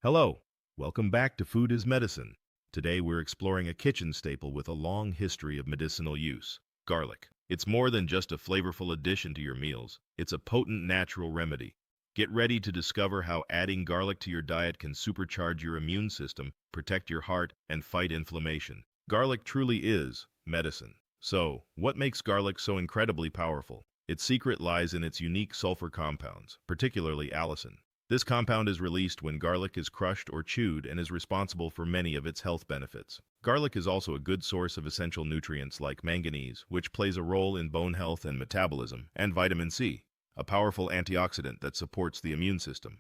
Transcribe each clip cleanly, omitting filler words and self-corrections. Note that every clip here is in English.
Hello, welcome back to Food is Medicine. Today we're exploring a kitchen staple with a long history of medicinal use, garlic. It's more than just a flavorful addition to your meals, it's a potent natural remedy. Get ready to discover how adding garlic to your diet can supercharge your immune system, protect your heart, and fight inflammation. Garlic truly is medicine. So, what makes garlic so incredibly powerful? Its secret lies in its unique sulfur compounds, particularly allicin. This compound is released when garlic is crushed or chewed and is responsible for many of its health benefits. Garlic is also a good source of essential nutrients like manganese, which plays a role in bone health and metabolism, and vitamin C, a powerful antioxidant that supports the immune system.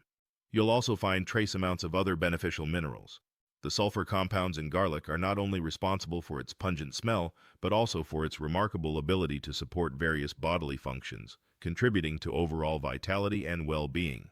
You'll also find trace amounts of other beneficial minerals. The sulfur compounds in garlic are not only responsible for its pungent smell, but also for its remarkable ability to support various bodily functions, contributing to overall vitality and well-being.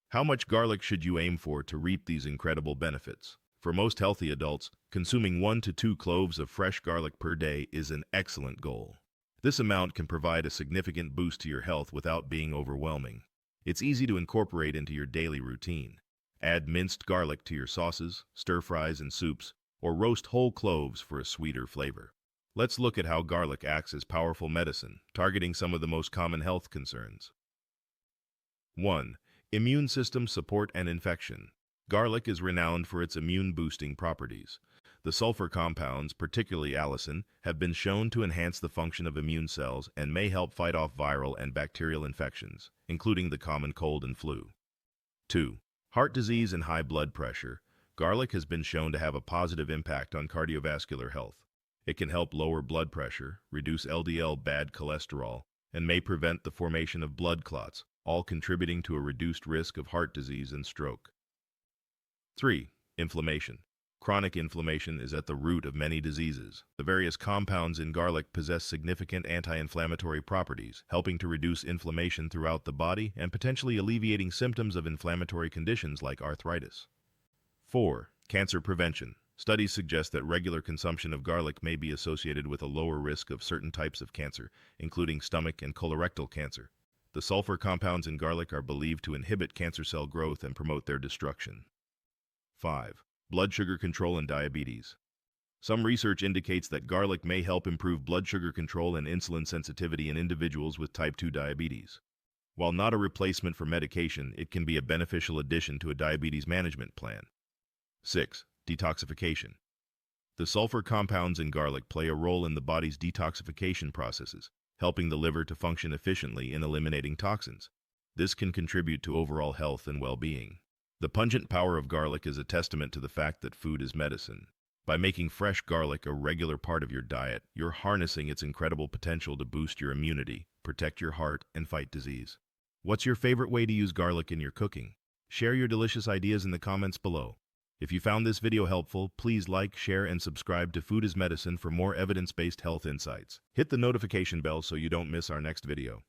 How much garlic should you aim for to reap these incredible benefits? For most healthy adults, consuming 1 to 2 cloves of fresh garlic per day is an excellent goal. This amount can provide a significant boost to your health without being overwhelming. It's easy to incorporate into your daily routine. Add minced garlic to your sauces, stir-fries, and soups, or roast whole cloves for a sweeter flavor. Let's look at how garlic acts as powerful medicine, targeting some of the most common health concerns. 1. Immune system support and infection. Garlic is renowned for its immune-boosting properties. The sulfur compounds, particularly allicin, have been shown to enhance the function of immune cells and may help fight off viral and bacterial infections, including the common cold and flu. 2. Heart disease and high blood pressure. Garlic has been shown to have a positive impact on cardiovascular health. It can help lower blood pressure, reduce LDL bad cholesterol, and may prevent the formation of blood clots, all contributing to a reduced risk of heart disease and stroke. 3. Inflammation. Chronic inflammation is at the root of many diseases. The various compounds in garlic possess significant anti-inflammatory properties, helping to reduce inflammation throughout the body and potentially alleviating symptoms of inflammatory conditions like arthritis. 4. Cancer prevention. Studies suggest that regular consumption of garlic may be associated with a lower risk of certain types of cancer, including stomach and colorectal cancer. The sulfur compounds in garlic are believed to inhibit cancer cell growth and promote their destruction. 5. Blood sugar control and diabetes. Some research indicates that garlic may help improve blood sugar control and insulin sensitivity in individuals with type 2 diabetes. While not a replacement for medication, it can be a beneficial addition to a diabetes management plan. 6. Detoxification. The sulfur compounds in garlic play a role in the body's detoxification processes, helping the liver to function efficiently in eliminating toxins. This can contribute to overall health and well-being. The pungent power of garlic is a testament to the fact that food is medicine. By making fresh garlic a regular part of your diet, you're harnessing its incredible potential to boost your immunity, protect your heart, and fight disease. What's your favorite way to use garlic in your cooking? Share your delicious ideas in the comments below. If you found this video helpful, please like, share, and subscribe to Food is Medicine for more evidence-based health insights. Hit the notification bell so you don't miss our next video.